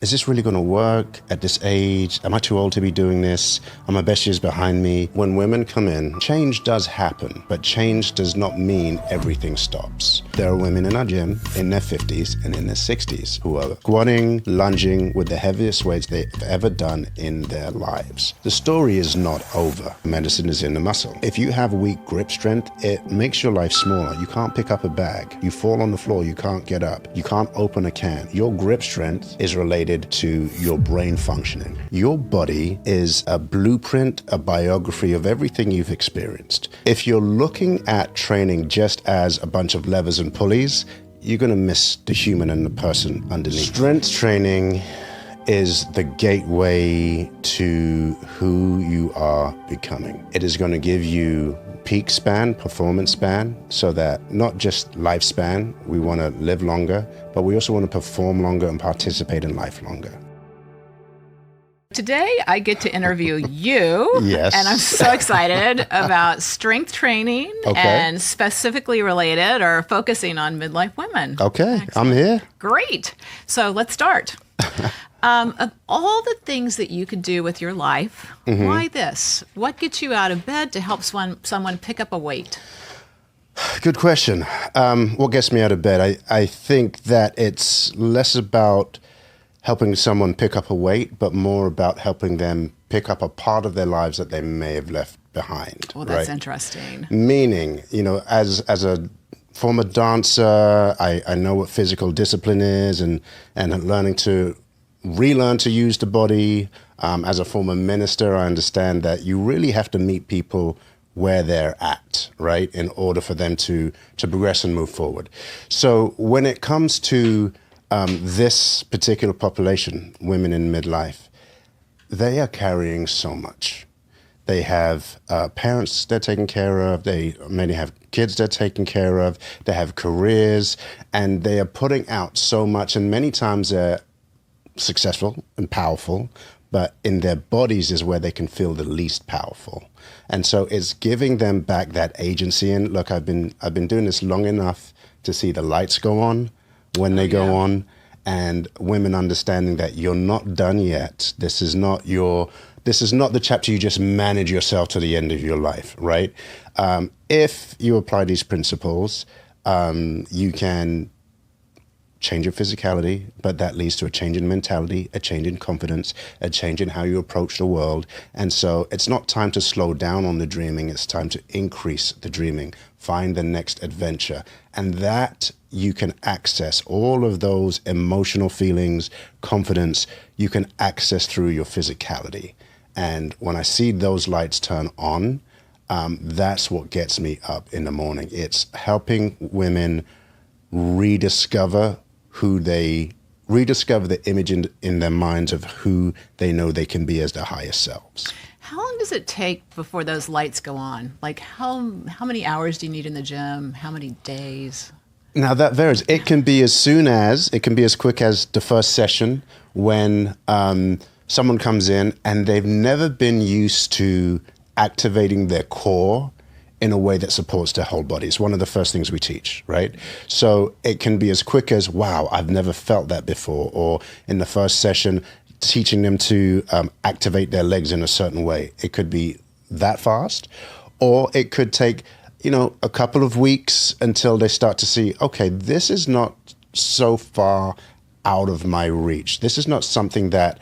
is this really going to work at this age? Am I too old to be doing this? Are my best years behind me? When women come in, change does happen, but change does not mean everything stops. There are women in our gym in their 50s and in their 60s who are squatting, lunging with the heaviest weights they've ever done in their lives. The story is not over. Medicine is in the muscle. If you have weak grip strength, it makes your life smaller. You can't pick up a bag. You fall on the floor, you can't get up. You can't open a can. Your grip strength is related to your brain functioning. Your body is a blueprint, a biography of everything you've experienced. If you're looking at training just as a bunch of levers and pulleys, you're going to miss the human and the person underneath. Strength training is the gateway to who you are becoming. It is going to give you peak span, performance span, so that not just lifespan, we want to live longer, but we also want to perform longer and participate in life longer. Today, I get to interview you, Yes. and I'm so excited about strength training and specifically related or focusing on midlife women. Okay, Excellent. I'm here. Great. So let's start. Of all the things that you could do with your life, why this? What gets you out of bed to help someone pick up a weight? Good question. What gets me out of bed? I think that it's less about helping someone pick up a weight, but more about helping them pick up a part of their lives that they may have left behind. Well, that's right? Interesting. Meaning, as a former dancer, I know what physical discipline is and learning to relearn to use the body. As a former minister, I understand that you really have to meet people where they're at, right, in order for them to progress and move forward. So when it comes to this particular population, women in midlife, they are carrying so much. They have parents they're taking care of. They many have kids they're taking care of. They have careers, and they are putting out so much. And many times they're successful and powerful, but in their bodies is where they can feel the least powerful. And so it's giving them back that agency. And look, I've been doing this long enough to see the lights go on when they go on, and women understanding that you're not done yet. This is not the chapter you just manage yourself to the end of your life, right? If you apply these principles, you can change your physicality, but that leads to a change in mentality, a change in confidence, a change in how you approach the world. And so it's not time to slow down on the dreaming, it's time to increase the dreaming, find the next adventure. And that you can access all of those emotional feelings, confidence, you can access through your physicality. And when I see those lights turn on, that's what gets me up in the morning. It's helping women rediscover the image in their minds of who they know they can be as their highest selves. How long does it take before those lights go on? Like how many hours do you need in the gym? How many days? Now that varies. It can be as quick as the first session when someone comes in and they've never been used to activating their core in a way that supports their whole body. It's one of the first things we teach, right? So it can be as quick as, wow, I've never felt that before. Or in the first session, teaching them to activate their legs in a certain way. It could be that fast, or it could take, a couple of weeks until they start to see, okay, this is not so far out of my reach. This is not something that,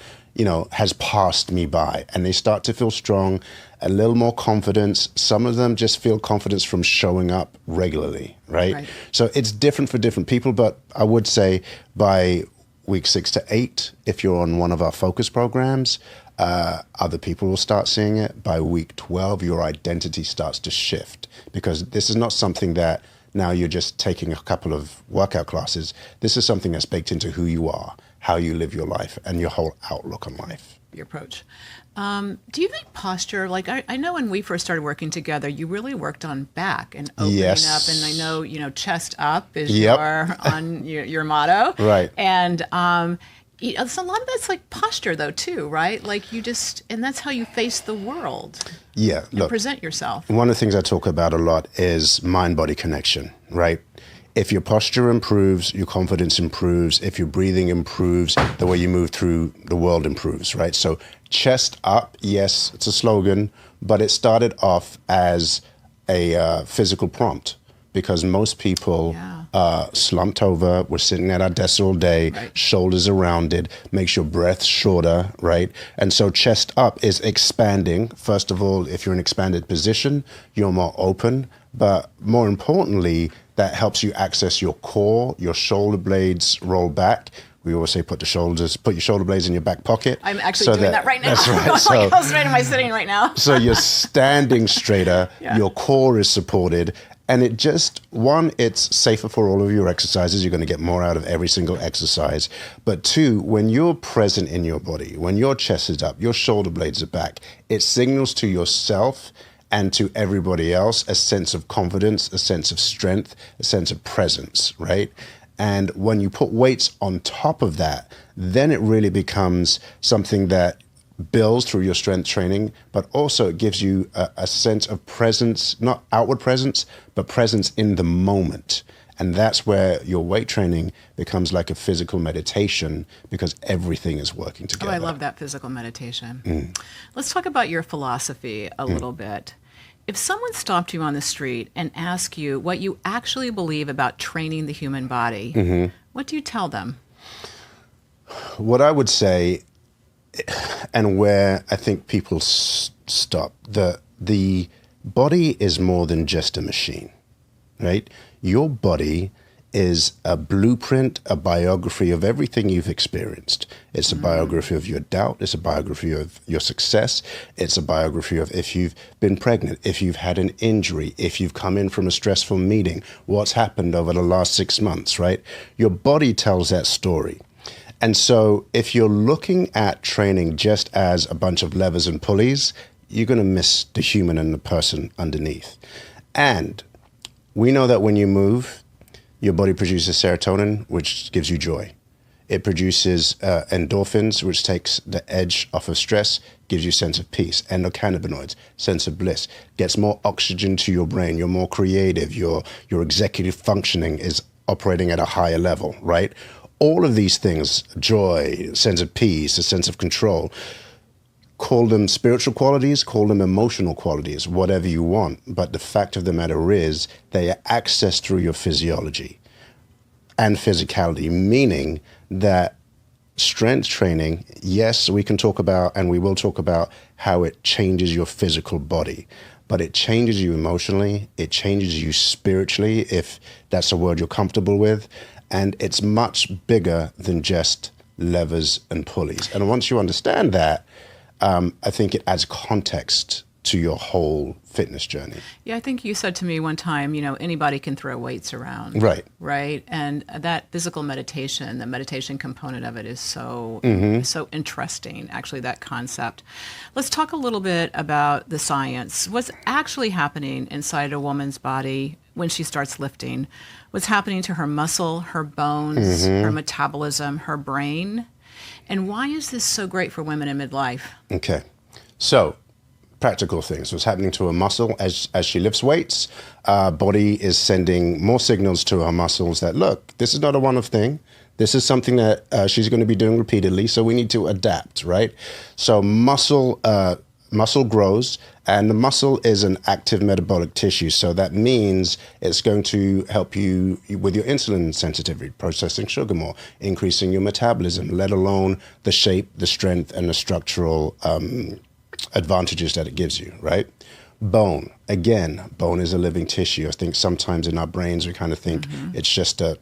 has passed me by. And they start to feel strong, a little more confidence. Some of them just feel confidence from showing up regularly, right? So it's different for different people, but I would say by week 6 to 8, if you're on one of our focus programs, other people will start seeing it. By week 12, your identity starts to shift, because this is not something that now you're just taking a couple of workout classes. This is something that's baked into who you are, how you live your life, and your whole outlook on life. Your approach. Do you think posture, like I know when we first started working together, you really worked on back and opening up, and I know, chest up is your motto. Right. And so a lot of that's like posture though too, right? Like and that's how you face the world. Yeah, and present yourself. One of the things I talk about a lot is mind-body connection, right? If your posture improves, your confidence improves. If your breathing improves, the way you move through the world improves, right? So chest up, yes, it's a slogan, but it started off as a physical prompt because most people slumped over, were sitting at our desks all day, shoulders are rounded, makes your breath shorter, right? And so chest up is expanding. First of all, if you're in an expanded position, you're more open, but more importantly, that helps you access your core, your shoulder blades roll back. We always say put your shoulder blades in your back pocket. I'm actually doing that right now. That's right. Like, how straight am I sitting right now? So you're standing straighter, your core is supported, and it's safer for all of your exercises. You're going to get more out of every single exercise. But two, when you're present in your body, when your chest is up, your shoulder blades are back, it signals to yourself and to everybody else a sense of confidence, a sense of strength, a sense of presence, right? And when you put weights on top of that, then it really becomes something that builds through your strength training, but also it gives you a sense of presence, not outward presence, but presence in the moment. And that's where your weight training becomes like a physical meditation because everything is working together. Oh, I love that physical meditation. Let's talk about your philosophy a little bit. If someone stopped you on the street and asked you what you actually believe about training the human body, what do you tell them? What I would say, and where I think people stop, the body is more than just a machine, right? Your body is a blueprint, a biography of everything you've experienced. It's a biography of your doubt. It's a biography of your success. It's a biography of if you've been pregnant, if you've had an injury, if you've come in from a stressful meeting, what's happened over the last 6 months, right? Your body tells that story. And so if you're looking at training just as a bunch of levers and pulleys, you're going to miss the human and the person underneath. And we know that when you move, your body produces serotonin, which gives you joy. It produces endorphins, which takes the edge off of stress, gives you a sense of peace. Endocannabinoids, sense of bliss, gets more oxygen to your brain. You're more creative. Your executive functioning is operating at a higher level, right? All of these things, joy, sense of peace, a sense of control, call them spiritual qualities, call them emotional qualities, whatever you want. But the fact of the matter is they are accessed through your physiology and physicality, meaning that strength training, yes, we can talk about, and we will talk about how it changes your physical body, but it changes you emotionally, it changes you spiritually, if that's a word you're comfortable with, and it's much bigger than just levers and pulleys. And once you understand that, I think it adds context to your whole fitness journey. Yeah, I think you said to me one time, anybody can throw weights around. Right. Right. And that physical meditation, the meditation component of it is so interesting, actually, that concept. Let's talk a little bit about the science. What's actually happening inside a woman's body when she starts lifting? What's happening to her muscle, her bones, her metabolism, her brain? And why is this so great for women in midlife? Okay. So, practical things. What's happening to her muscle as she lifts weights? Body is sending more signals to her muscles that, look, this is not a one-off thing. This is something that she's going to be doing repeatedly, so we need to adapt, right? So muscle grows, and the muscle is an active metabolic tissue. So that means it's going to help you with your insulin sensitivity, processing sugar more, increasing your metabolism, let alone the shape, the strength, and the structural advantages that it gives you, right? Bone. Again, bone is a living tissue. I think sometimes in our brains we kind of think it's just a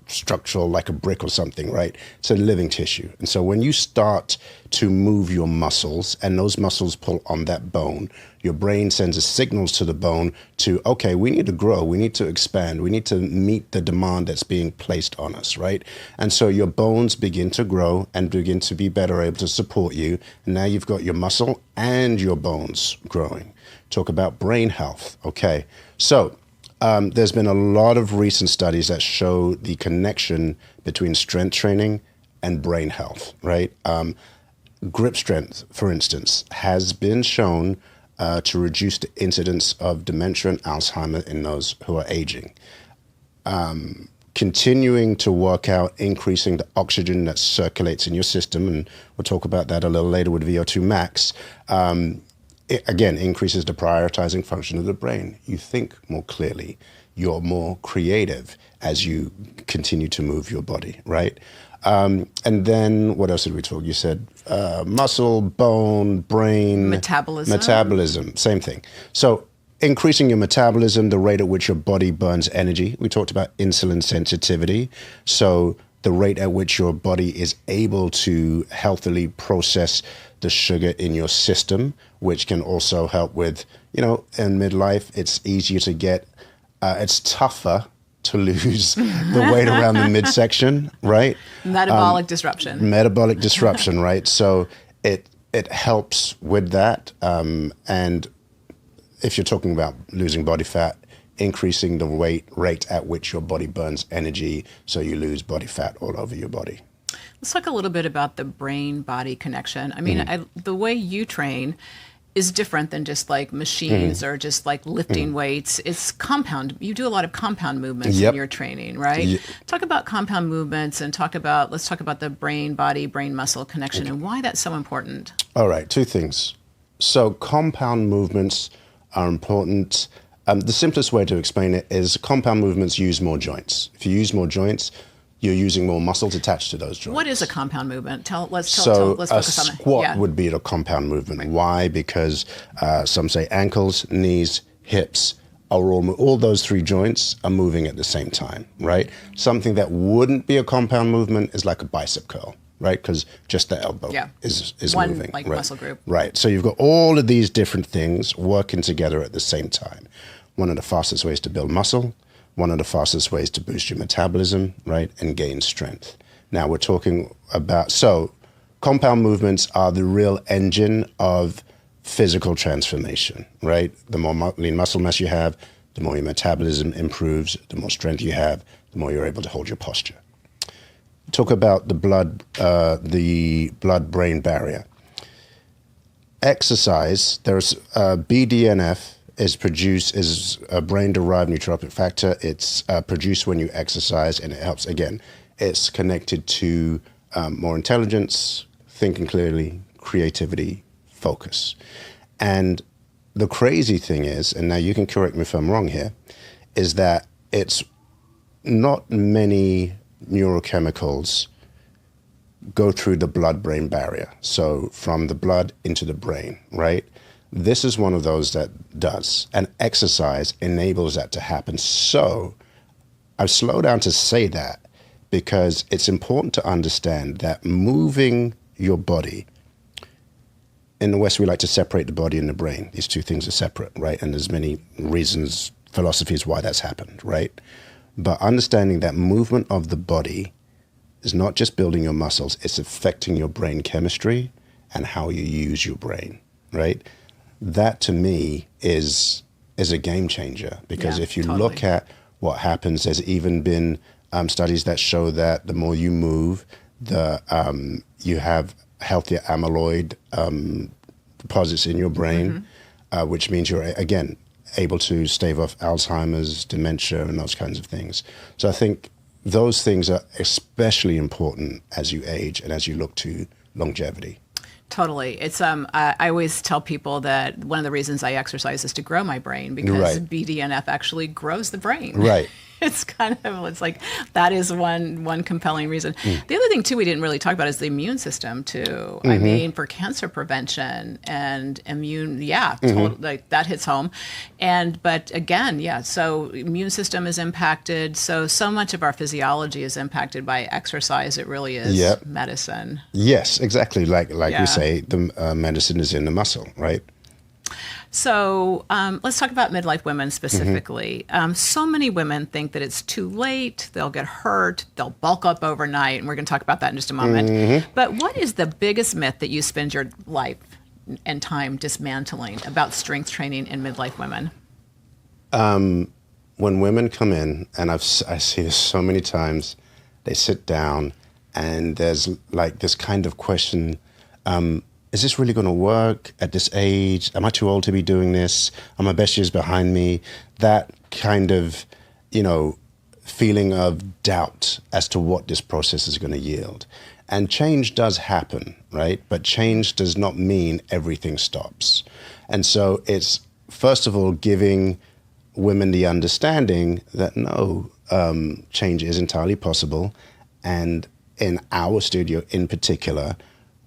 structural, like a brick or something, right? It's a living tissue. And so when you start to move your muscles and those muscles pull on that bone, your brain sends a signals to the bone to, okay, we need to grow, we need to expand, we need to meet the demand that's being placed on us, right? And so your bones begin to grow and begin to be better able to support you. And now you've got your muscle and your bones growing. Talk about brain health. Okay. So there's been a lot of recent studies that show the connection between strength training and brain health, right? Grip strength, for instance, has been shown to reduce the incidence of dementia and Alzheimer in those who are aging. continuing to work out, increasing the oxygen that circulates in your system, and we'll talk about that a little later with VO2 max, it again increases the prioritizing function of the brain. You think more clearly, you're more creative as you continue to move your body, right? And then what else did we talk? You said muscle, bone, brain. Metabolism, same thing. So increasing your metabolism, the rate at which your body burns energy. We talked about insulin sensitivity. So the rate at which your body is able to healthily process the sugar in your system, which can also help with, in midlife, it's easier to get, it's tougher to lose the weight around the midsection, right? Metabolic disruption. Metabolic disruption, right? So it helps with that. And if you're talking about losing body fat, increasing the rate at which your body burns energy so you lose body fat all over your body. Let's talk a little bit about the brain-body connection. I mean, the way you train is different than just like machines or just like lifting weights. It's compound. You do a lot of compound movements in your training, right? Talk about compound movements and let's talk about the brain-body, brain-muscle connection and why that's so important. All right, two things. So compound movements are important. The simplest way to explain it is compound movements use more joints. If you use more joints, you're using more muscles attached to those joints. What is a compound movement? Let's focus on it. Squat would be a compound movement. Right. Why? Because some say ankles, knees, hips are all those three joints are moving at the same time, right? Something that wouldn't be a compound movement is like a bicep curl, right? Because just the elbow is one, moving. Like right? muscle group. Right. So you've got all of these different things working together at the same time. One of the fastest ways to build muscle, one of the fastest ways to boost your metabolism, right, and gain strength. Now we're talking about, so compound movements are the real engine of physical transformation, right? The more lean muscle mass you have, the more your metabolism improves, the more strength you have, the more you're able to hold your posture. Talk about the blood-brain barrier. Exercise, there's BDNF, is a brain-derived nootropic factor. It's produced when you exercise, and it helps. Again, it's connected to more intelligence, thinking clearly, creativity, focus. And the crazy thing is, and now you can correct me if I'm wrong here, is that it's not many neurochemicals go through the blood-brain barrier. So from the blood into the brain, right? This is one of those that does, and exercise enables that to happen. So I slow down to say that because it's important to understand that moving your body, in the West we like to separate the body and the brain. These two things are separate, right? And there's many reasons, philosophies why that's happened, right? But understanding that movement of the body is not just building your muscles, it's affecting your brain chemistry and how you use your brain, right? That to me is a game changer because if you look at what happens, there's even been studies that show that the more you move, you have healthier amyloid deposits in your brain, which means you're again able to stave off Alzheimer's, dementia, and those kinds of things. So I think those things are especially important as you age and as you look to longevity. Totally. It's I always tell people that one of the reasons I exercise is to grow my brain because BDNF actually grows the brain. Right. It's like that is one compelling reason. The other thing too we didn't really talk about is the immune system too. I mean, for cancer prevention and immune, like that hits home. But again, so immune system is impacted. So much of our physiology is impacted by exercise. It really is medicine. Yes, exactly. Like we say, the medicine is in the muscle, right? So let's talk about midlife women specifically. So many women think that it's too late, they'll get hurt, they'll bulk up overnight, and we're going to talk about that in just a moment. But what is the biggest myth that you spend your life and time dismantling about strength training in midlife women? When women come in, and I see this so many times, they sit down and there's like this kind of question, is this really going to work at this age? Am I too old to be doing this? Are my best years behind me? That kind of, feeling of doubt as to what this process is going to yield. And change does happen, right? But change does not mean everything stops. And so it's, first of all, giving women the understanding that no, change is entirely possible. And in our studio in particular,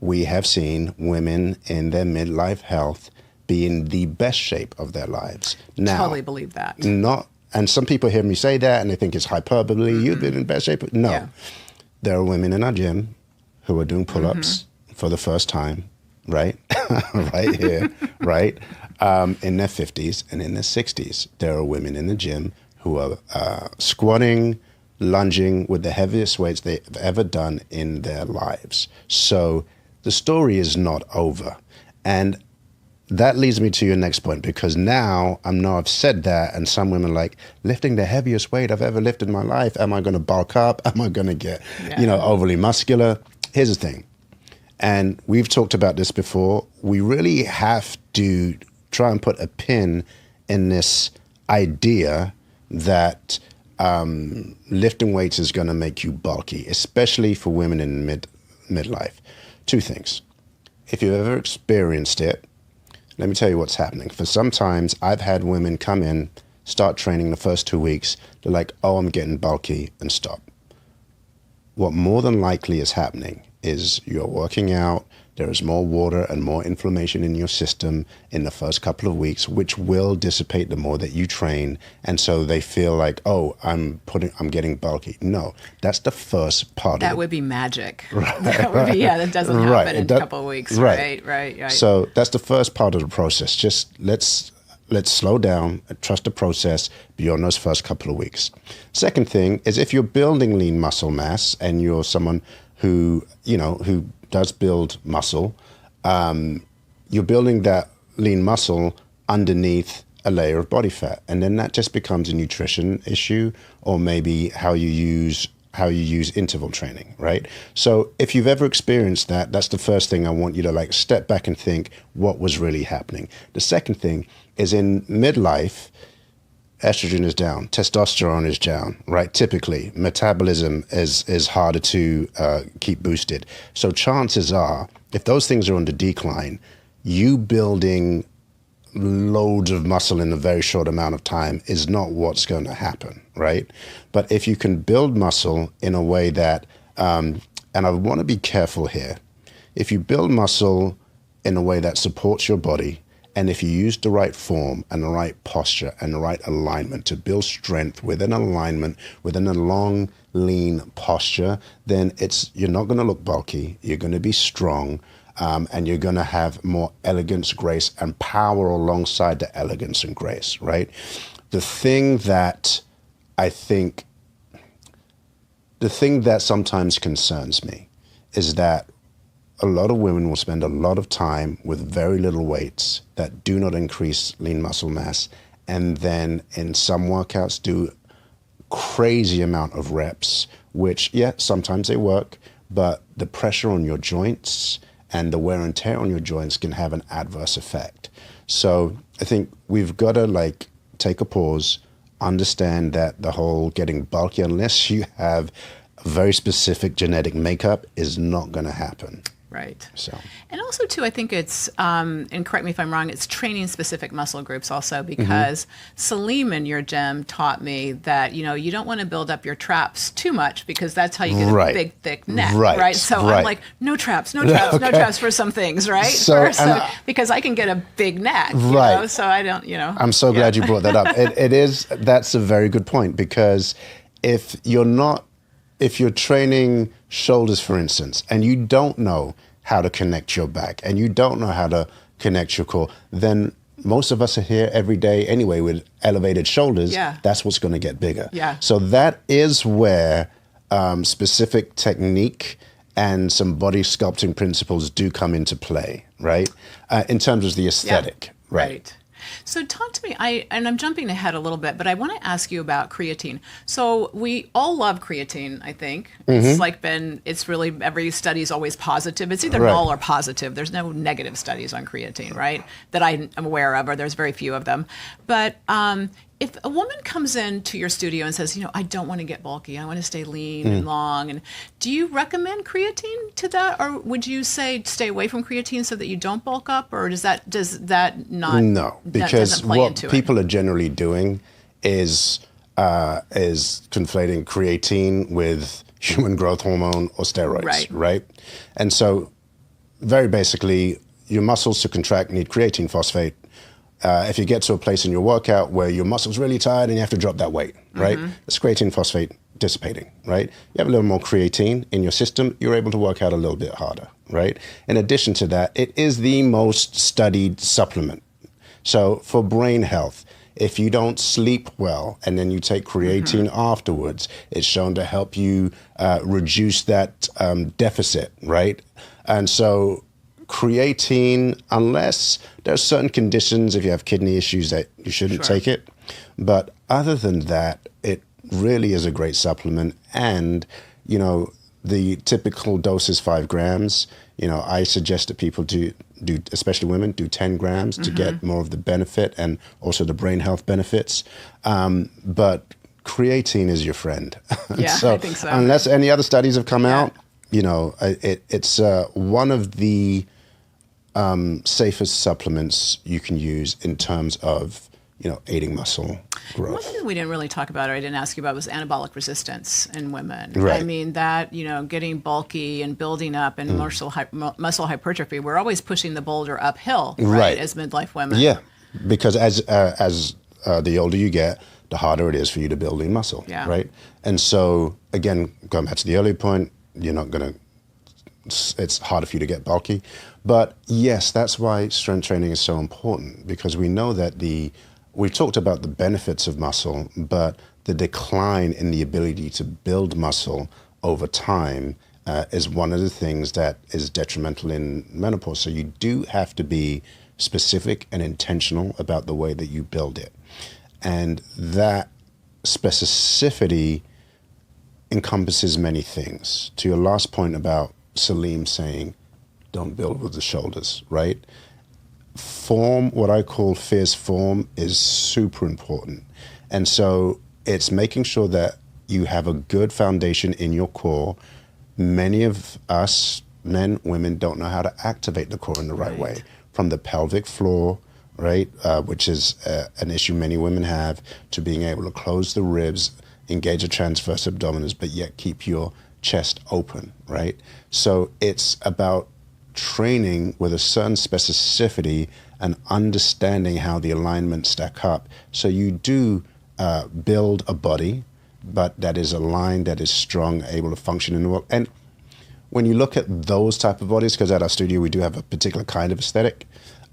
we have seen women in their midlife health be in the best shape of their lives. Now, Totally believe that. And some people hear me say that and they think it's hyperbole. You've been in best shape. No. Yeah. There are women in our gym who are doing pull-ups for the first time, right? Right here, right? In their 50s and in their 60s. There are women in the gym who are squatting, lunging with the heaviest weights they've ever done in their lives. So the story is not over. And that leads me to your next point, because now I've said that, and some women are like, lifting the heaviest weight I've ever lifted in my life. Am I going to bulk up? Am I going to get, overly muscular? Here's the thing. And we've talked about this before. We really have to try and put a pin in this idea that lifting weights is going to make you bulky, especially for women in midlife. Two things. If you've ever experienced it, let me tell you what's happening. For sometimes I've had women come in, start training the first 2 weeks. They're like, oh, I'm getting bulky, and stop. What more than likely is happening is you're working out, there is more water and more inflammation in your system in the first couple of weeks, which will dissipate the more that you train. And so they feel like, oh, I'm getting bulky. No, that's the first part of it. That would be magic. Right. That would be, that doesn't happen in a couple of weeks. Right. So that's the first part of the process. Just let's slow down and trust the process beyond those first couple of weeks. Second thing is, if you're building lean muscle mass and you're someone who does build muscle, you're building that lean muscle underneath a layer of body fat. And then that just becomes a nutrition issue, or maybe how you use interval training, right? So if you've ever experienced that, that's the first thing I want you to step back and think what was really happening. The second thing is, in midlife, estrogen is down, testosterone is down, right? Typically, metabolism is harder to keep boosted. So chances are, if those things are on the decline, you building loads of muscle in a very short amount of time is not what's going to happen, right? But if you can build muscle in a way that, and I want to be careful here, if you build muscle in a way that supports your body, and if you use the right form and the right posture and the right alignment to build strength within alignment, within a long, lean posture, then you're not going to look bulky. You're going to be strong, and you're going to have more elegance, grace, and power alongside the elegance and grace, right? The thing that sometimes concerns me is that a lot of women will spend a lot of time with very little weights that do not increase lean muscle mass, and then in some workouts do crazy amount of reps, which, sometimes they work, but the pressure on your joints and the wear and tear on your joints can have an adverse effect. So I think we've got to take a pause, understand that the whole getting bulky, unless you have a very specific genetic makeup, is not going to happen. Right. So. And also, too, I think it's, and correct me if I'm wrong, it's training specific muscle groups also, because Salim in your gym taught me that, you don't want to build up your traps too much, because that's how you get a big, thick neck. Right. So I'm like, no traps, no traps for some things, right? So, because I can get a big neck, right. So I don't, I'm so glad you brought that up. That's a very good point, because if you're training shoulders, for instance, and you don't know how to connect your back and you don't know how to connect your core, then most of us are here every day anyway with elevated shoulders. Yeah. That's what's going to get bigger. Yeah. So that is where specific technique and some body sculpting principles do come into play, right? In terms of the aesthetic, right? So talk to me, and I'm jumping ahead a little bit, but I want to ask you about creatine. So we all love creatine, I think. It's really, every study is always positive. It's either null or positive. There's no negative studies on creatine, right? That I'm aware of, or there's very few of them. But if a woman comes into your studio and says, I don't want to get bulky, I want to stay lean and long, and do you recommend creatine to that, or would you say stay away from creatine so that you don't bulk up, or does that not? No, that because doesn't play what into people are generally doing is conflating creatine with human growth hormone or steroids, right? And so, very basically, your muscles to contract need creatine phosphate. If you get to a place in your workout where your muscle's really tired and you have to drop that weight, right? It's creatine phosphate dissipating, right? You have a little more creatine in your system, you're able to work out a little bit harder, right? In addition to that, it is the most studied supplement. So for brain health, if you don't sleep well and then you take creatine afterwards, it's shown to help you reduce that deficit, right? And so creatine, unless there's certain conditions, if you have kidney issues, that you shouldn't take it. But other than that, it really is a great supplement. And, the typical dose is 5 grams. I suggest that people do, especially women, do 10 grams to get more of the benefit and also the brain health benefits. But creatine is your friend. Yeah, So I think so. unless any other studies have come out, it's one of the safest supplements you can use in terms of, aiding muscle growth. One thing we didn't really talk about, or I didn't ask you about, was anabolic resistance in women. Right. I mean, that, getting bulky and building up and muscle hypertrophy, we're always pushing the boulder uphill, right, as midlife women. Yeah, because as the older you get, the harder it is for you to build lean muscle, right? And so, again, going back to the earlier point, it's harder for you to get bulky. But yes, that's why strength training is so important, because we know that we've talked about the benefits of muscle, but the decline in the ability to build muscle over time is one of the things that is detrimental in menopause. So you do have to be specific and intentional about the way that you build it. And that specificity encompasses many things. To your last point about Salim saying, don't build with the shoulders, right? Form, what I call fierce form, is super important. And so it's making sure that you have a good foundation in your core. Many of us, men, women, don't know how to activate the core in the right way. From the pelvic floor, right, which is an issue many women have, to being able to close the ribs, engage the transverse abdominis, but yet keep your chest open, right? So it's about training with a certain specificity and understanding how the alignments stack up. So you do build a body, but that is aligned, that is strong, able to function in the world. And when you look at those type of bodies, because at our studio we do have a particular kind of aesthetic,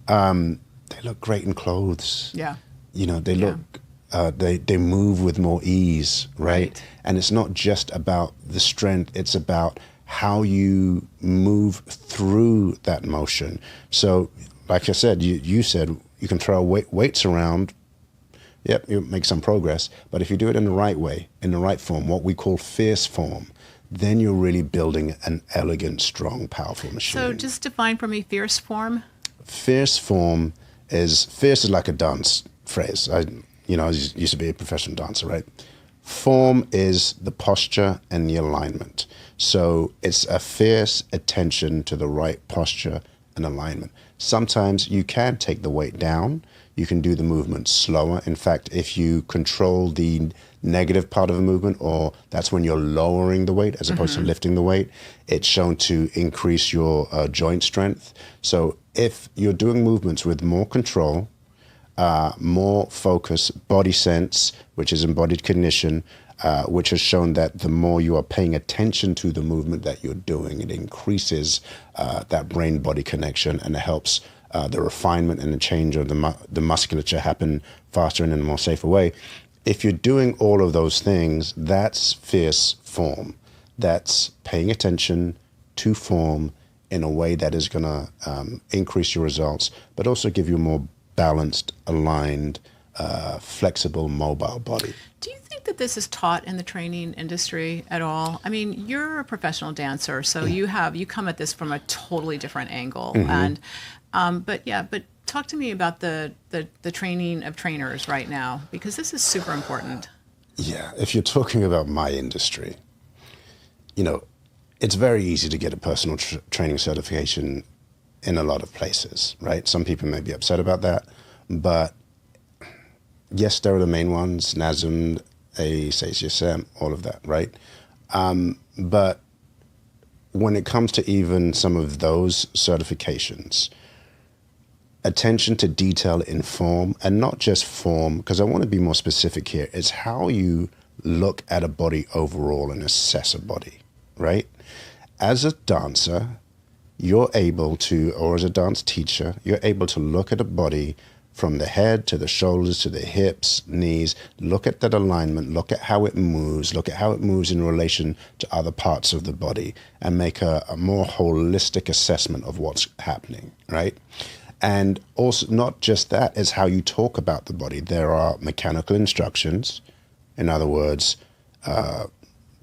they look great in clothes. Yeah. They look, they move with more ease, right? And it's not just about the strength, it's about how you move through that motion. So, like I said, you said you can throw weights around. Yep, you make some progress. But if you do it in the right way, in the right form, what we call fierce form, then you're really building an elegant, strong, powerful machine. So just define for me fierce form. Fierce form fierce is like a dance phrase. I used to be a professional dancer, right? Form is the posture and the alignment. So it's a fierce attention to the right posture and alignment. Sometimes you can take the weight down. You can do the movement slower. In fact, if you control the negative part of a movement, or that's when you're lowering the weight as opposed to lifting the weight, it's shown to increase your joint strength. So if you're doing movements with more control, more focus, body sense, which is embodied cognition, which has shown that the more you are paying attention to the movement that you're doing, it increases that brain-body connection, and it helps the refinement and the change of the musculature happen faster and in a more safer way. If you're doing all of those things, that's fierce form. That's paying attention to form in a way that is going to increase your results, but also give you a more balanced, aligned, flexible, mobile body. Do you think that this is taught in the training industry at all? I mean, you're a professional dancer, so you come at this from a totally different angle. And but talk to me about the training of trainers right now, because this is super important. Yeah, if you're talking about my industry, it's very easy to get a personal training certification in a lot of places, right? Some people may be upset about that, but yes, there are the main ones, NASM, ACSM, all of that, right? But when it comes to even some of those certifications, attention to detail in form, and not just form, because I want to be more specific here, is how you look at a body overall and assess a body, right? As a dancer, you're able to, or as a dance teacher, you're able to look at a body from the head to the shoulders to the hips, knees, look at that alignment, look at how it moves, look at how it moves in relation to other parts of the body, and make a more holistic assessment of what's happening, right? And also, not just that, is how you talk about the body. There are mechanical instructions. In other words,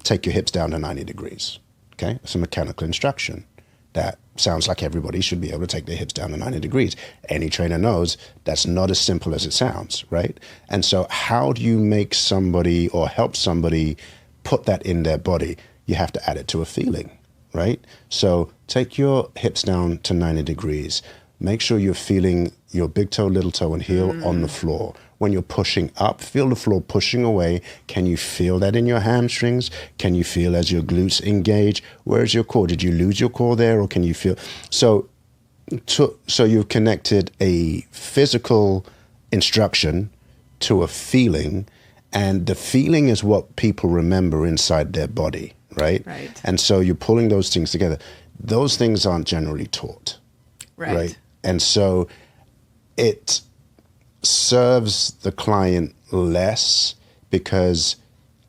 take your hips down to 90 degrees, okay? It's a mechanical instruction. That sounds like everybody should be able to take their hips down to 90 degrees. Any trainer knows that's not as simple as it sounds, right? And so how do you make somebody or help somebody put that in their body? You have to add it to a feeling, right? So take your hips down to 90 degrees. Make sure you're feeling your big toe, little toe, and heel on the floor. When you're pushing up, feel the floor pushing away. Can you feel that in your hamstrings? Can you feel as your glutes engage? Where's your core? Did you lose your core there, or can you feel? So you've connected a physical instruction to a feeling, and the feeling is what people remember inside their body, right? Right. And so you're pulling those things together. Those things aren't generally taught. Right. And so it serves the client less because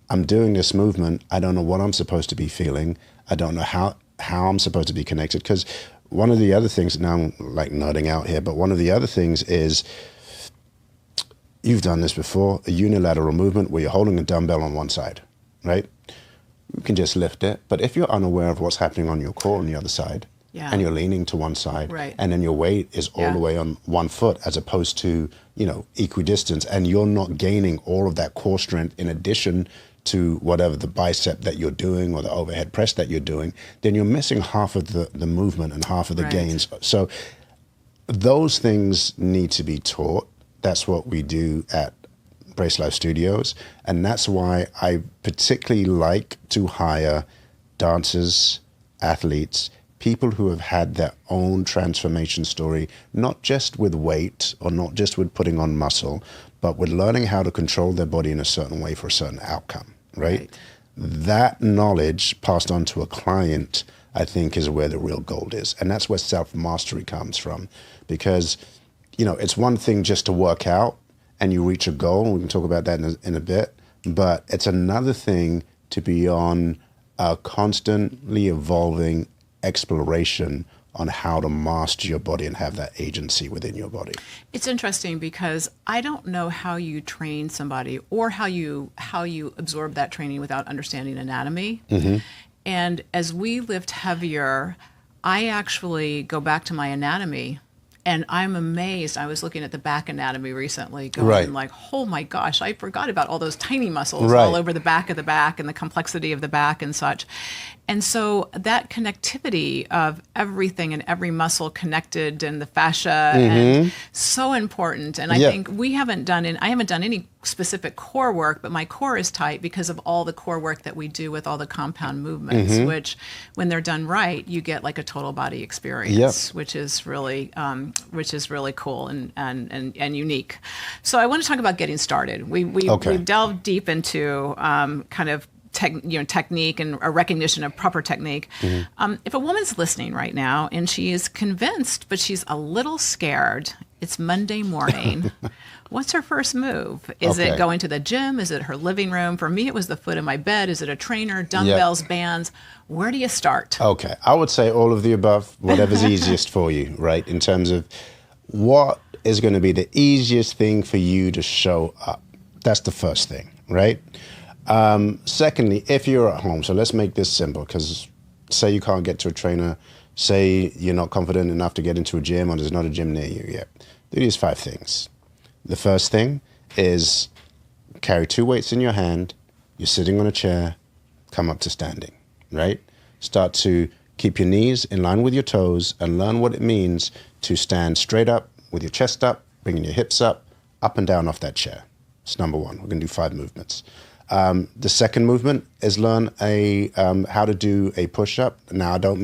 I'm doing this movement. I don't know what I'm supposed to be feeling. I don't know how I'm supposed to be connected. Because one of the other things, now I'm like nodding out here, but one of the other things is, you've done this before, a unilateral movement where you're holding a dumbbell on one side, right? You can just lift it. But if you're unaware of what's happening on your core on the other side, and you're leaning to one side, right, and then your weight is all the way on one foot as opposed to, equidistance, and you're not gaining all of that core strength in addition to whatever the bicep that you're doing or the overhead press that you're doing, then you're missing half of the movement and half of the gains. So those things need to be taught. That's what we do at Brace Life Studios, and that's why I particularly like to hire dancers, athletes, people who have had their own transformation story, not just with weight or not just with putting on muscle, but with learning how to control their body in a certain way for a certain outcome, right? That knowledge passed on to a client, I think, is where the real gold is. And that's where self-mastery comes from. Because, it's one thing just to work out and you reach a goal, and we can talk about that in a bit, but it's another thing to be on a constantly evolving exploration on how to master your body and have that agency within your body. It's interesting because I don't know how you train somebody or how you absorb that training without understanding anatomy. And as we lift heavier, I actually go back to my anatomy. And I'm amazed. I was looking at the back anatomy recently, going like, oh my gosh, I forgot about all those tiny muscles all over the back of the back and the complexity of the back and such. And so that connectivity of everything and every muscle connected and the fascia and so important. And I think I haven't done any specific core work, but my core is tight because of all the core work that we do with all the compound movements, which when they're done right, you get like a total body experience, which is really cool and unique. So I want to talk about getting started. We delved deep into kind of technique and a recognition of proper technique. If a woman's listening right now and she is convinced, but she's a little scared, it's Monday morning. What's her first move? Is it going to the gym? Is it her living room? For me, it was the foot of my bed. Is it a trainer, dumbbells, bands? Where do you start? Okay. I would say all of the above, whatever's easiest for you, right? In terms of what is going to be the easiest thing for you to show up. That's the first thing, right? Secondly, if you're at home, so let's make this simple, because say you can't get to a trainer, say you're not confident enough to get into a gym or there's not a gym near you yet. do these 5 things. The first thing is carry 2 weights in your hand. You're sitting on a chair, come up to standing, right? Start to keep your knees in line with your toes and learn what it means to stand straight up with your chest up, bringing your hips up and down off that chair. It's number 1. We're going to do 5 movements. The second movement is learn how to do a push-up. Now, I don't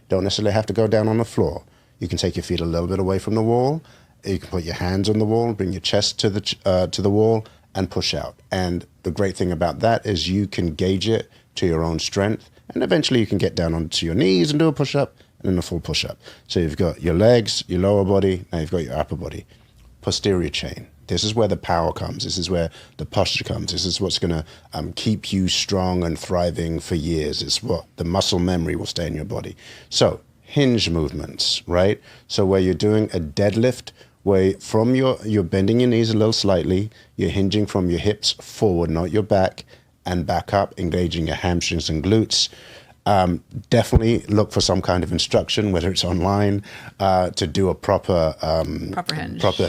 necessarily have to go down on the floor. You can take your feet a little bit away from the wall. You can put your hands on the wall, bring your chest to the wall, and push out. And the great thing about that is you can gauge it to your own strength, and eventually you can get down onto your knees and do a push-up, and then a full push-up. So you've got your legs, your lower body, now you've got your upper body. Posterior chain. This is where the power comes. This is where the posture comes. This is what's going to keep you strong and thriving for years. It's what the muscle memory will stay in your body. So hinge movements, right? So where you're doing a deadlift, where you're bending your knees a little slightly, you're hinging from your hips forward, not your back, and back up, engaging your hamstrings and glutes. Definitely look for some kind of instruction, whether it's online, to do a proper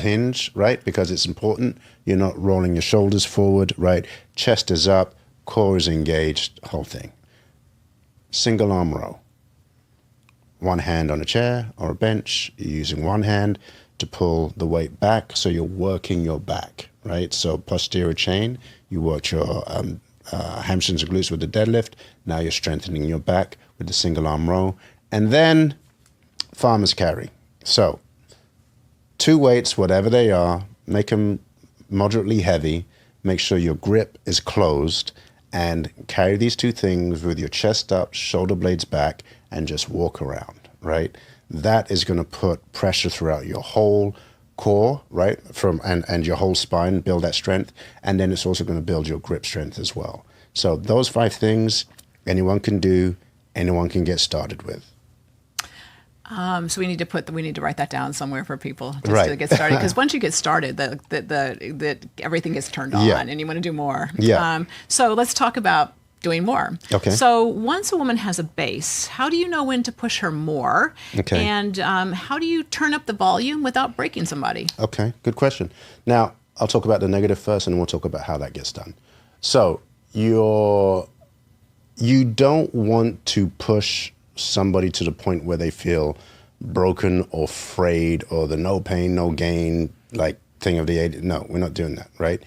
hinge, right? Because it's important. You're not rolling your shoulders forward, right? Chest is up, core is engaged, whole thing. Single arm row. One hand on a chair or a bench. You're using one hand to pull the weight back, so you're working your back, right? So posterior chain, you work your hamstrings and glutes with the deadlift. Now you're strengthening your back with the single arm row. And then farmer's carry. So 2 weights, whatever they are, make them moderately heavy. Make sure your grip is closed, and carry these 2 things with your chest up, shoulder blades back, and just walk around, right? That is going to put pressure throughout your whole core, right? And your whole spine, build that strength. And then it's also going to build your grip strength as well. So those 5 things anyone can do, anyone can get started with. So we need to write that down somewhere for people just Right. to get started. Because once you get started, the everything gets turned on, Yeah. and you want to do more. Yeah. So let's talk about doing more. Okay. So once a woman has a base, how do you know when to push her more? Okay. And how do you turn up the volume without breaking somebody? Okay, good question. Now, I'll talk about the negative first, and we'll talk about how that gets done. So you don't want to push somebody to the point where they feel broken or frayed, or the no pain, no gain, like thing of the 80. No, we're not doing that, right?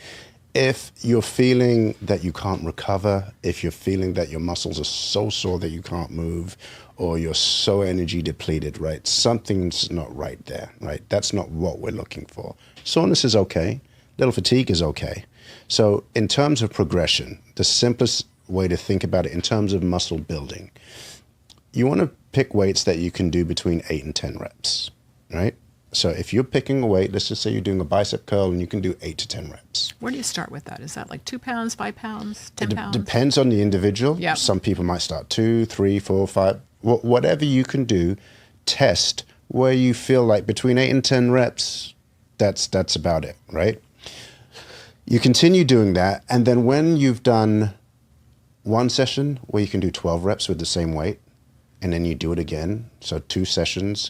If you're feeling that you can't recover, if you're feeling that your muscles are so sore that you can't move, or you're so energy depleted, right? Something's not right there, right? That's not what we're looking for. Soreness is okay. Little fatigue is okay. So in terms of progression, the simplest way to think about it in terms of muscle building, you want to pick weights that you can do between 8 and 10 reps, right? So if you're picking a weight, let's just say you're doing a bicep curl and you can do 8 to 10 reps. Where do you start with that? Is that like 2 pounds, 5 pounds, 10 pounds? Depends on the individual. Yep. Some people might start 2, 3, 4, 5. Whatever you can do, test where you feel like between 8 and 10 reps, that's about it, right? You continue doing that, and then when you've done one session where you can do 12 reps with the same weight, and then you do it again, so 2 sessions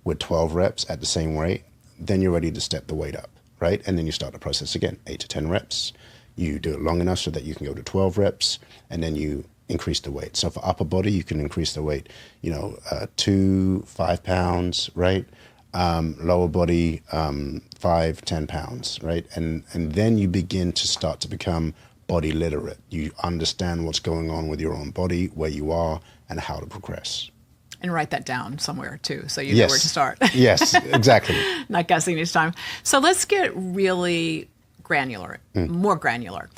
with 12 reps at the same weight, then you're ready to step the weight up, right? And then you start the process again, 8 to 10 reps. You do it long enough so that you can go to 12 reps, and then you increase the weight. So for upper body, you can increase the weight, 2, 5 pounds, right? Lower body, 5, 10 pounds, right? And then you begin to start to become body literate. You understand what's going on with your own body, where you are, and how to progress. And write that down somewhere too, so you know where to start. Yes, exactly. Not guessing each time. So let's get really granular, more granular,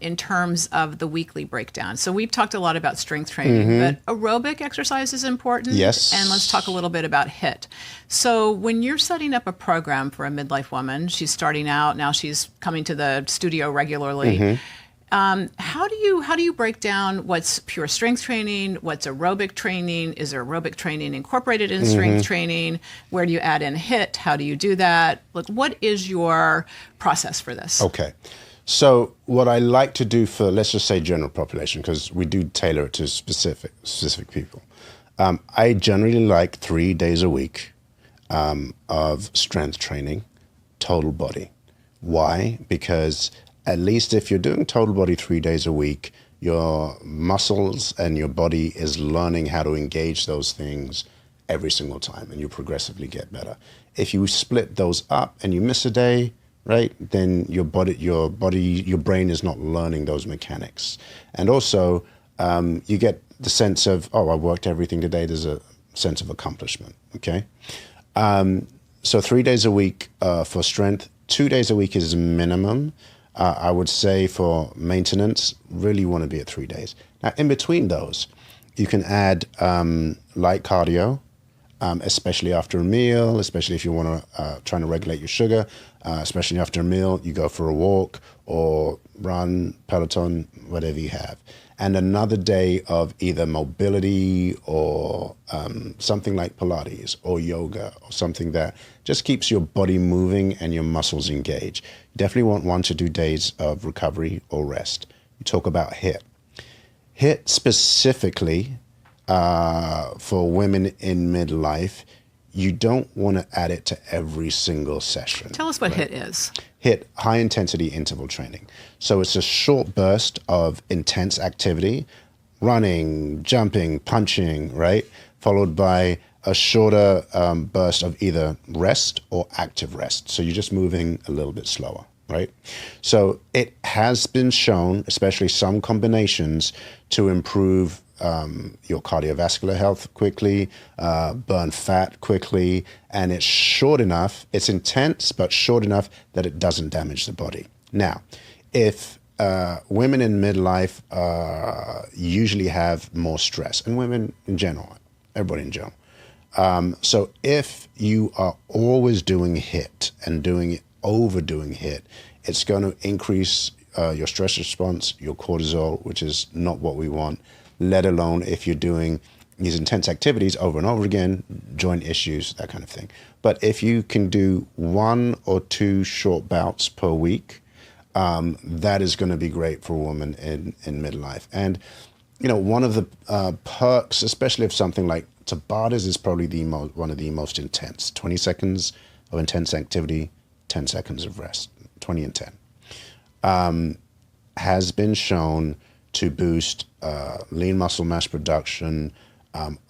in terms of the weekly breakdown. So we've talked a lot about strength training, but aerobic exercise is important. Yes. And let's talk a little bit about HIIT. So when you're setting up a program for a midlife woman, she's starting out, now she's coming to the studio regularly. How do you break down what's pure strength training, what's aerobic training? Is there aerobic training incorporated in strength training? Where do you add in HIIT? How do you do that? Like, what is your process for this? Okay. So what I like to do for, let's just say, general population, because we do tailor it to specific people. I generally like 3 days a week. of strength training, total body. Why? Because at least if you're doing total body 3 days a week, your muscles and your body is learning how to engage those things every single time, and you progressively get better. If you split those up and you miss a day, right, then your brain is not learning those mechanics. And also, you get the sense of, oh, I worked everything today. There's a sense of accomplishment, okay? So 3 days a week for strength, 2 days a week is minimum. I would say for maintenance, really want to be at 3 days. Now, in between those, you can add light cardio, especially after a meal, especially if you want to trying to regulate your sugar, especially after a meal, you go for a walk or run, Peloton, whatever you have. And another day of either mobility or something like Pilates or yoga or something that just keeps your body moving and your muscles engaged. You definitely want 1 to 2 days of recovery or rest. You talk about HIIT. HIIT specifically for women in midlife, you don't want to add it to every single session. Tell us what HIIT is. HIIT, high intensity interval training. So it's a short burst of intense activity, running, jumping, punching, right? Followed by a shorter burst of either rest or active rest. So you're just moving a little bit slower, right? So it has been shown, especially some combinations, to improve your cardiovascular health quickly, burn fat quickly, and it's short enough, it's intense, but short enough that it doesn't damage the body. Now, if women in midlife usually have more stress, and women in general, everybody in general. So if you are always doing HIIT and overdoing HIIT, it's going to increase your stress response, your cortisol, which is not what we want, let alone if you're doing these intense activities over and over again, joint issues, that kind of thing. But if you can do 1 or 2 short bouts per week, that is going to be great for a woman in midlife. And, you know, one of the perks, especially of something like Tabatas, is probably one of the most intense. 20 seconds of intense activity, 10 seconds of rest, 20 and 10. Has been shown to boost lean muscle mass production,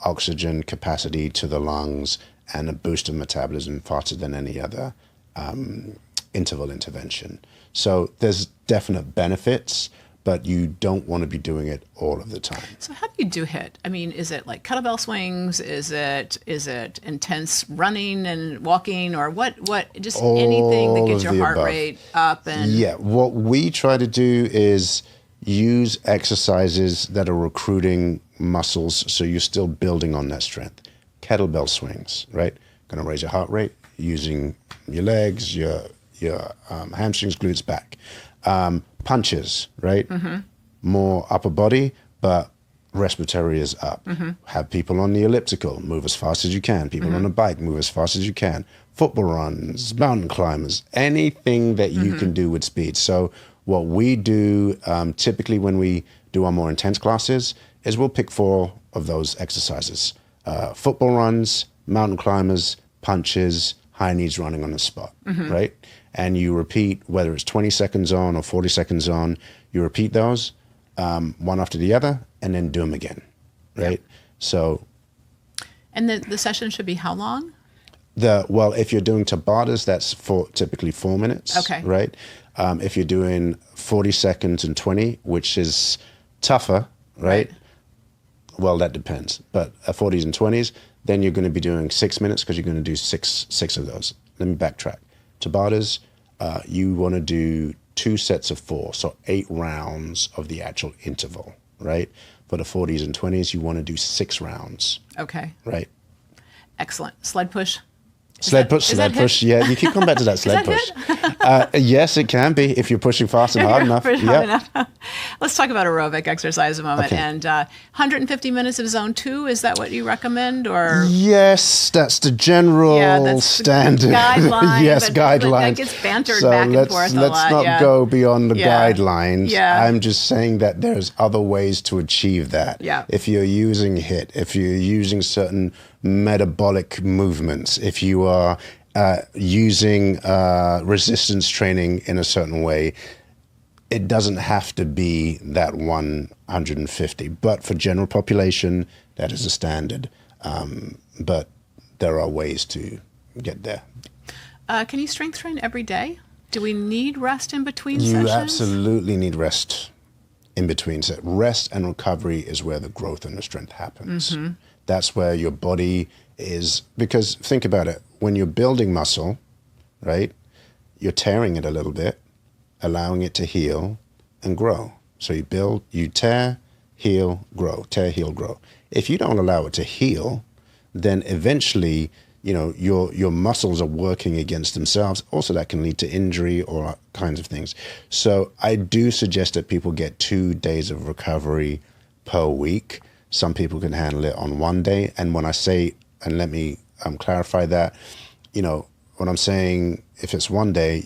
oxygen capacity to the lungs, and a boost of metabolism faster than any other interval intervention. So there's definite benefits, but you don't want to be doing it all of the time. So how do you do HIIT? I mean, is it like kettlebell swings? Is it intense running and walking, or what just anything that gets your heart rate up? And yeah, what we try to do is use exercises that are recruiting muscles so you're still building on that strength. Kettlebell swings, right? Going to raise your heart rate using your legs, your hamstrings, glutes, back. Punches, right? Mm-hmm. More upper body, but respiratory is up. Mm-hmm. Have people on the elliptical, move as fast as you can. People on a bike, move as fast as you can. Football runs, mountain climbers, anything that you can do with speed. So what we do typically when we do our more intense classes is we'll pick 4 of those exercises. Football runs, mountain climbers, punches, high knees running on the spot, right? And you repeat, whether it's 20 seconds on or 40 seconds on, you repeat those one after the other and then do them again, right? Yep. So. And the session should be how long? Well, if you're doing Tabatas, that's typically 4 minutes, okay, right? If you're doing 40 seconds and 20, which is tougher, right? Well, that depends. But 40s and 20s, then you're going to be doing 6 minutes because you're going to do six of those. Let me backtrack. Tabatas, you want to do 2 sets of 4, so 8 rounds of the actual interval, right? For the 40s and 20s, you want to do 6 rounds. Okay. Right. Excellent. Sled push. Sled push. Yeah, you keep coming back to that sled push. Yes, it can be if you're pushing fast and hard enough. Let's talk about aerobic exercise a moment. Okay. And 150 minutes of zone 2, is that what you recommend? Or yes, that's the general standard. Guideline. Yes, guidelines. That gets bantered back and forth a lot. Let's not go beyond the guidelines. Yeah. I'm just saying that there's other ways to achieve that. Yeah. If you're using HIIT, if you're using certain metabolic movements, if you are using resistance training in a certain way, it doesn't have to be that 150. But for general population, that is a standard. But there are ways to get there. Can you strength train every day? Do we need rest in between You sessions? absolutely need rest in between. So rest and recovery is where the growth and the strength happens. That's where your body is, because think about it. When you're building muscle, right, you're tearing it a little bit, allowing it to heal and grow. So you build, you tear, heal, grow, tear, heal, grow. If you don't allow it to heal, then eventually, you know, your muscles are working against themselves. Also, that can lead to injury or all kinds of things. So I do suggest that people get 2 days of recovery per week. Some people can handle it on 1 day. And when I say, and let me clarify that, you know, when I'm saying if it's 1 day,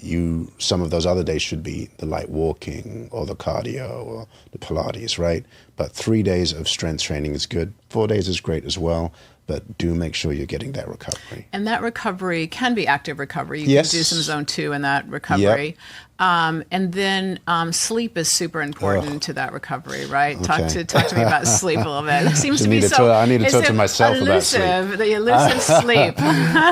some of those other days should be the light walking or the cardio or the Pilates, right? But 3 days of strength training is good. 4 days is great as well. But do make sure you're getting that recovery. And that recovery can be active recovery. You Yes. can do some zone 2 in that recovery. And then sleep is super important to that recovery, right? Okay. Talk to me about sleep a little bit. It seems to be I need to it's talk to so myself about sleep. The elusive sleep.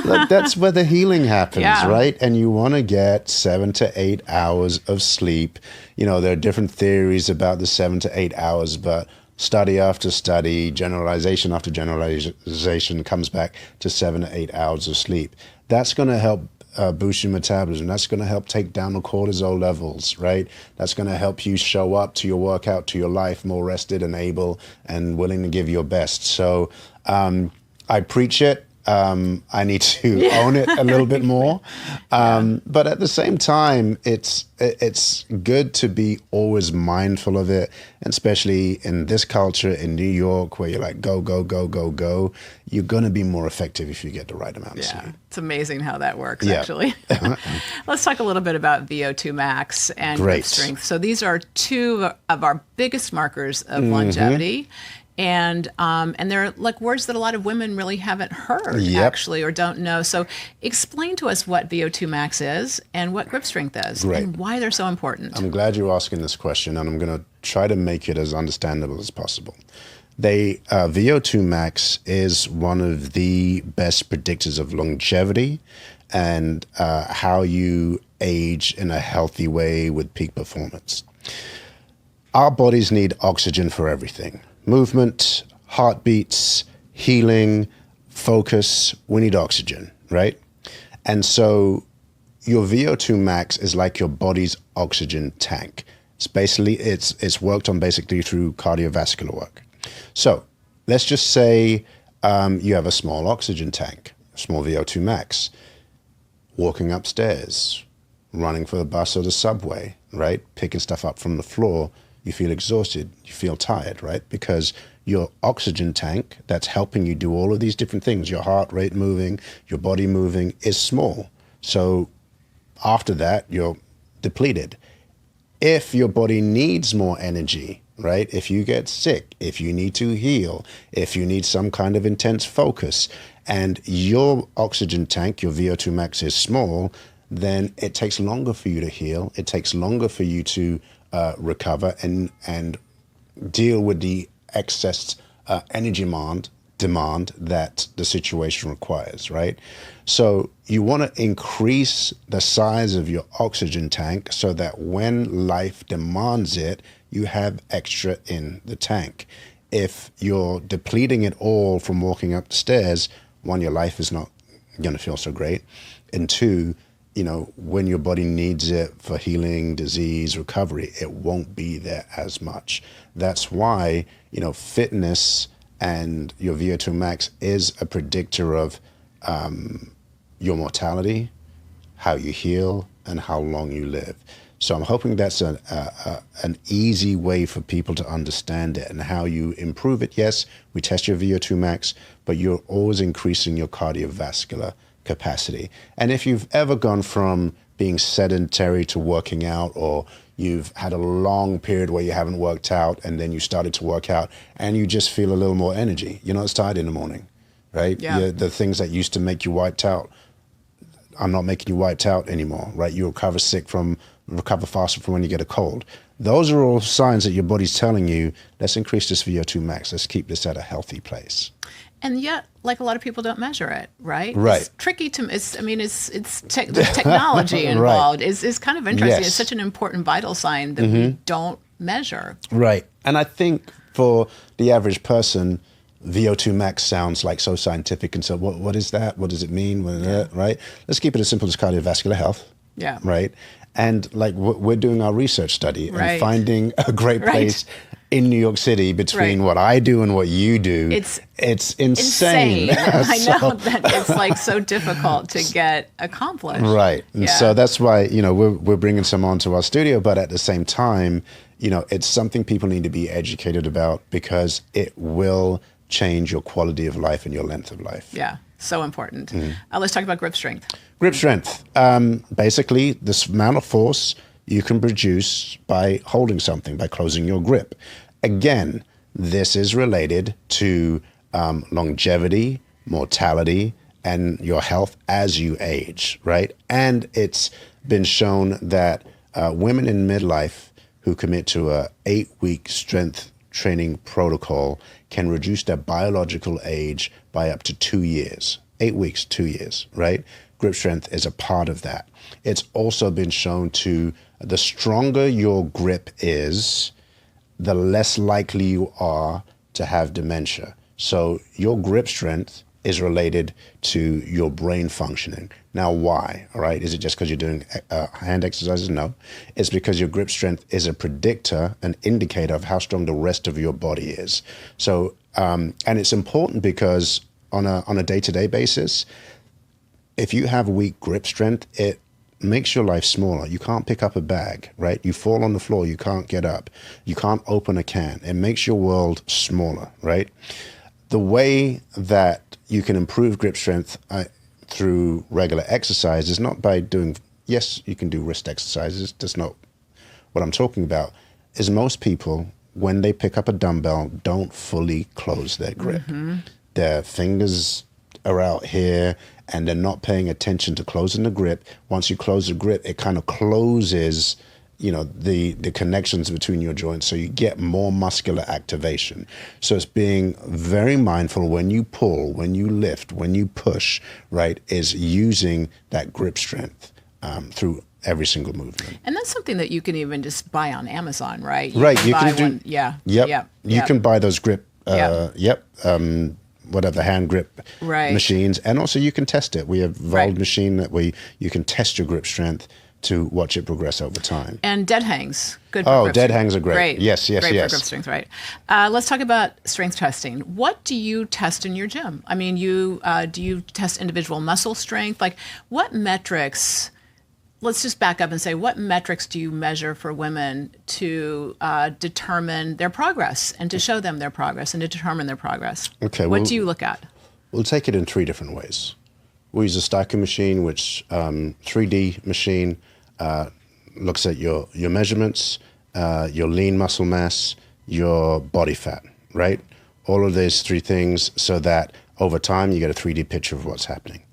Look, that's where the healing happens, Yeah. right? And you want to get 7 to 8 hours of sleep. You know, there are different theories about the 7 to 8 hours, but study after study, generalization after generalization comes back to 7 to 8 hours of sleep. That's going to help boost your metabolism. That's going to help take down the cortisol levels, right? That's going to help you show up to your workout, to your life more rested and able and willing to give your best. So I preach it. I need to own it a little bit more. But at the same time, it's good to be always mindful of it, and especially in this culture in New York where you're like, go, go, go, go, go. You're going to be more effective if you get the right amount of sleep. It's amazing how that works, actually. Let's talk a little bit about VO2 max and grip strength. So these are 2 of our biggest markers of longevity. And they're like words that a lot of women really haven't heard, actually, or don't know. So explain to us what VO2 max is and what grip strength is and why they're so important. I'm glad you're asking this question, and I'm going to try to make it as understandable as possible. VO2 max is one of the best predictors of longevity and how you age in a healthy way with peak performance. Our bodies need oxygen for everything. Movement, heartbeats, healing, focus, we need oxygen, right? And so your VO2 max is like your body's oxygen tank. It's worked on basically through cardiovascular work. So let's just say you have a small oxygen tank, small VO2 max, walking upstairs, running for the bus or the subway, right? Picking stuff up from the floor. You feel exhausted, you feel tired, right? Because your oxygen tank that's helping you do all of these different things, your heart rate moving, your body moving, is small. So after that, you're depleted. If your body needs more energy, right? If you get sick, if you need to heal, if you need some kind of intense focus, and your oxygen tank, your VO2 max is small, then it takes longer for you to heal. It takes longer for you to recover and deal with the excess energy demand that the situation requires, right? So you want to increase the size of your oxygen tank so that when life demands it, you have extra in the tank. If you're depleting it all from walking up the stairs, 1, your life is not going to feel so great, and 2, you know, when your body needs it for healing, disease, recovery, it won't be there as much. That's why, you know, fitness and your VO2 max is a predictor of your mortality, how you heal, and how long you live. So I'm hoping that's an easy way for people to understand it and how you improve it. Yes, we test your VO2 max, but you're always increasing your cardiovascular capacity. And if you've ever gone from being sedentary to working out, or you've had a long period where you haven't worked out and then you started to work out and you just feel a little more energy, you're not as tired in the morning, right? Yeah. The things that used to make you wiped out are not making you wiped out anymore, right? You recover faster from when you get a cold. Those are all signs that your body's telling you, let's increase this VO2 max. Let's keep this at a healthy place. And yet, like, a lot of people don't measure it, right? Right. It's tricky to, the technology involved is kind of interesting. Yes. It's such an important vital sign that we don't measure. Right. And I think for the average person, VO2 max sounds like so scientific, and so what is that? What does it mean? Right? Let's keep it as simple as cardiovascular health. Yeah. Right. And like we're doing our research study Right. and finding a great place in New York City between what I do and what you do. It's insane. I know that it's like so difficult to get accomplished. Right. And so that's why, we're bringing some onto our studio, but at the same time, it's something people need to be educated about because it will change your quality of life and your length of life. Yeah. So important. Let's talk about grip strength. Grip strength. Basically, this amount of force you can produce by holding something, by closing your grip. Again, this is related to longevity, mortality, and your health as you age, right? And it's been shown that women in midlife who commit to a 8-week strength training protocol can reduce their biological age by up to 2 years. 8 weeks, 2 years, right? Grip strength is a part of that. It's also been shown to, the stronger your grip is, the less likely you are to have dementia. So your grip strength is related to your brain functioning. Now, why? All right. Is it just because you're doing hand exercises? No. It's because your grip strength is a predictor, an indicator of how strong the rest of your body is. So, and it's important because on a day-to-day basis, if you have weak grip strength, it makes your life smaller. You can't pick up a bag, right? You fall on the floor, you can't get up. You can't open a can. It makes your world smaller, right? The way that you can improve grip strength through regular exercise is not by doing, yes, you can do wrist exercises. That's not what I'm talking about. Is most people, when they pick up a dumbbell, don't fully close their grip. Their fingers are out here and they're not paying attention to closing the grip. Once you close the grip, it kind of closes, the connections between your joints, so you get more muscular activation. So it's being very mindful when you pull, when you lift, when you push, right, is using that grip strength through every single movement. And that's something that you can even just buy on Amazon, right? You can buy do. one. Yeah. Yep. You can buy those grip. Whatever hand grip machines, and also you can test it. We have Vold machine that you can test your grip strength to watch it progress over time. And dead hangs, good. For grip dead strength. hangs are great. Yes. Great for grip strength, right? Let's talk about strength testing. What do you test in your gym? I mean, do you test individual muscle strength? Like, what metrics? Let's just back up and say, what metrics do you measure for women to determine their progress and to show them their progress and to determine their progress? Okay. What do you look at? We'll take it in 3 different ways. We use a stacking machine, which 3D machine looks at your measurements, your lean muscle mass, your body fat, right? All of those 3 things so that over time you get a 3D picture of what's happening.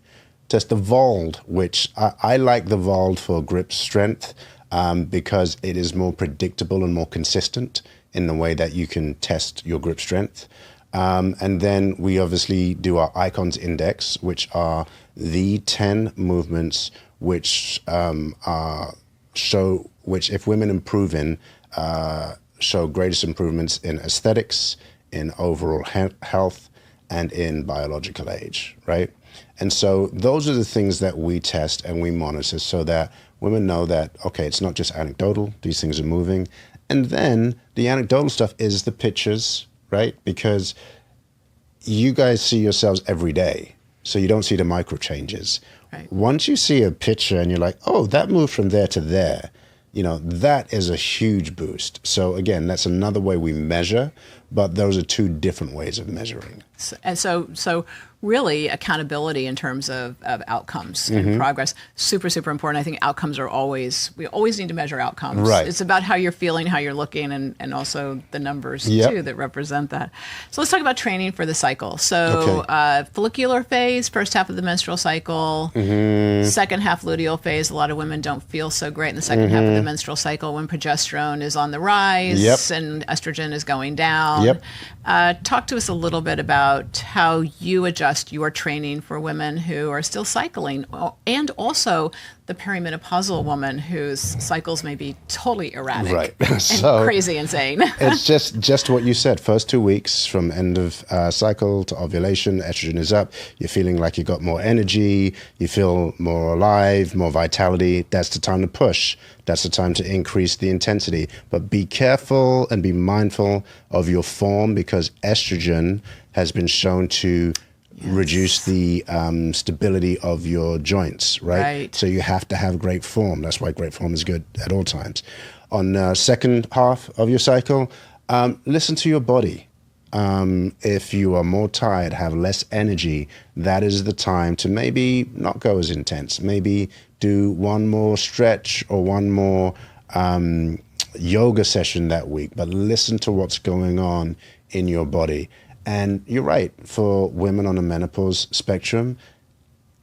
Test the Vold, which I like the Vold for grip strength because it is more predictable and more consistent in the way that you can test your grip strength. And then we obviously do our Icons Index, which are the 10 movements which which if women improve in, show greatest improvements in aesthetics, in overall health, and in biological age, right? And so those are the things that we test and we monitor so that women know that, okay, it's not just anecdotal, these things are moving. And then the anecdotal stuff is the pictures, right? Because you guys see yourselves every day, so you don't see the micro changes. Right. Once you see a picture and you're like, oh, that moved from there to there, that is a huge boost. So again, that's another way we measure, but those are 2 different ways of measuring. So really accountability in terms of outcomes and progress. Super, super important. I think outcomes are we always need to measure outcomes. Right. It's about how you're feeling, how you're looking, and also the numbers too that represent that. So let's talk about training for the cycle. So follicular phase, first half of the menstrual cycle, second half luteal phase. A lot of women don't feel so great in the second half of the menstrual cycle when progesterone is on the rise and estrogen is going down. Talk to us a little bit about how you adjust your training for women who are still cycling, and also the perimenopausal woman whose cycles may be totally erratic and crazy insane. It's just what you said. First 2 weeks from end of cycle to ovulation, estrogen is up. You're feeling like you got more energy. You feel more alive, more vitality. That's the time to push. That's the time to increase the intensity. But be careful and be mindful of your form, because estrogen has been shown to reduce the stability of your joints, right? So you have to have great form. That's why great form is good at all times. On the second half of your cycle, listen to your body. If you are more tired, have less energy, that is the time to maybe not go as intense. Maybe do one more stretch or one more yoga session that week, but listen to what's going on in your body. And you're right, for women on the menopause spectrum,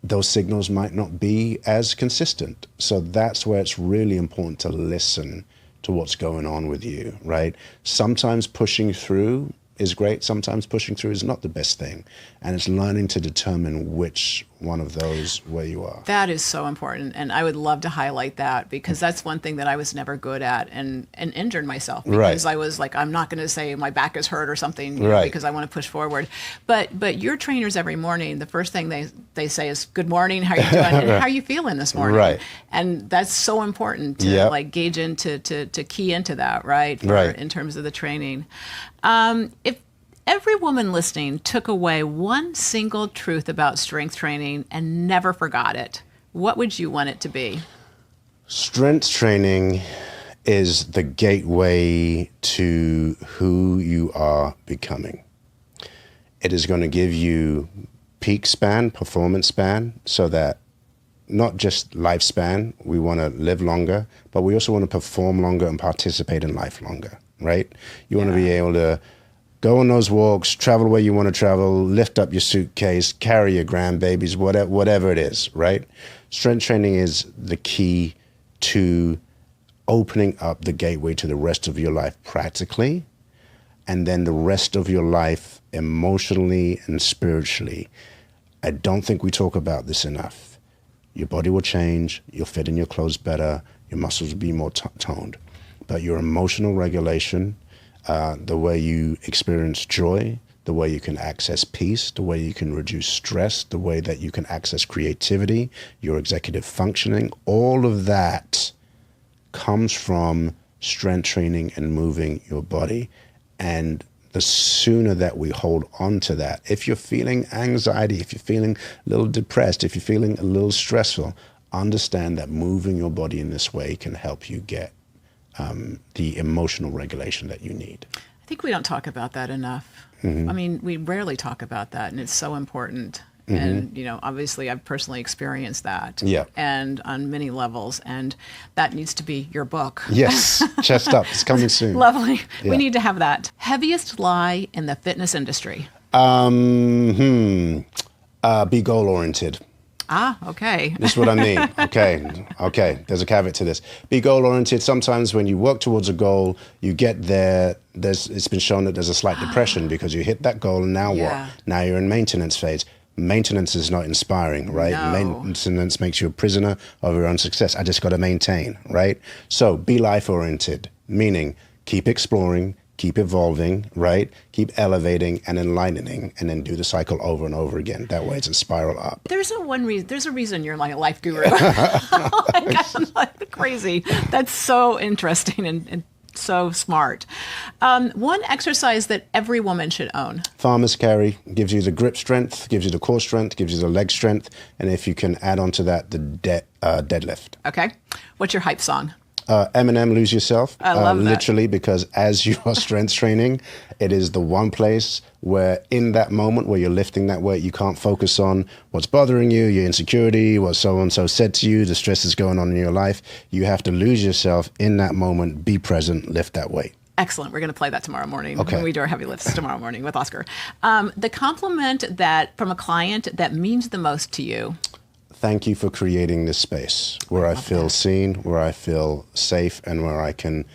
those signals might not be as consistent. So that's where it's really important to listen to what's going on with you, right? Sometimes pushing through is great. Sometimes pushing through is not the best thing. And it's learning to determine which one of those where you are. That is so important. And I would love to highlight that, because that's one thing that I was never good at and injured myself. Because I was like, I'm not going to say my back is hurt or something because I want to push forward. But your trainers every morning, the first thing they say is, good morning, how are you doing? And how are you feeling this morning? And that's so important to like gauge into, to key into that, in terms of the training. If every woman listening took away one single truth about strength training and never forgot it, what would you want it to be? Strength training is the gateway to who you are becoming. It is going to give you peak span, performance span, so that not just lifespan, we want to live longer, but we also want to perform longer and participate in life longer, right? You want to be able to go on those walks, travel where you want to travel, lift up your suitcase, carry your grandbabies, whatever it is, right? Strength training is the key to opening up the gateway to the rest of your life practically, and then the rest of your life emotionally and spiritually. I don't think we talk about this enough. Your body will change, you'll fit in your clothes better, your muscles will be more toned. But your emotional regulation, the way you experience joy, the way you can access peace, the way you can reduce stress, the way that you can access creativity, your executive functioning, all of that comes from strength training and moving your body. And the sooner that we hold on to that, if you're feeling anxiety, if you're feeling a little depressed, if you're feeling a little stressful, understand that moving your body in this way can help you get the emotional regulation that you need. I think we don't talk about that enough. I mean, we rarely talk about that, and it's so important. And, obviously I've personally experienced that. And on many levels, and that needs to be your book. Yes, chest up, it's coming soon. Lovely. We need to have that. Heaviest lie in the fitness industry? Be goal-oriented. Okay. This is what I mean. Okay. There's a caveat to this. Be goal-oriented. Sometimes when you work towards a goal, you get there, it's been shown that there's a slight depression because you hit that goal and now what? Now you're in maintenance phase. Maintenance is not inspiring, right? No. Maintenance makes you a prisoner of your own success. I just got to maintain, right? So be life-oriented, meaning keep exploring, keep evolving, right? Keep elevating and enlightening, and then do the cycle over and over again. That way it's a spiral up. There's a reason you're like a life guru. I'm like crazy. That's so interesting and so smart. One exercise that every woman should own. Farmer's carry gives you the grip strength, gives you the core strength, gives you the leg strength, and if you can add on to that, the deadlift. Okay. What's your hype song? Eminem, Lose Yourself. I love that. Literally, because as you are strength training, it is the one place where in that moment where you're lifting that weight, you can't focus on what's bothering you, your insecurity, what so-and-so said to you, the stress that's going on in your life. You have to lose yourself in that moment, be present, lift that weight. Excellent. We're going to play that tomorrow morning Okay. when we do our heavy lifts tomorrow morning with Oscar. The compliment that from a client that means the most to you. Thank you for creating this space where I feel seen, where I feel safe, and where I can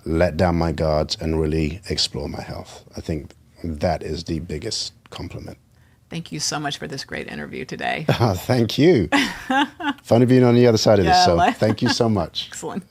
let down my guards and really explore my health. I think that is the biggest compliment. Thank you so much for this great interview today. Thank you. Funny being on the other side of this, so like- thank you so much. Excellent.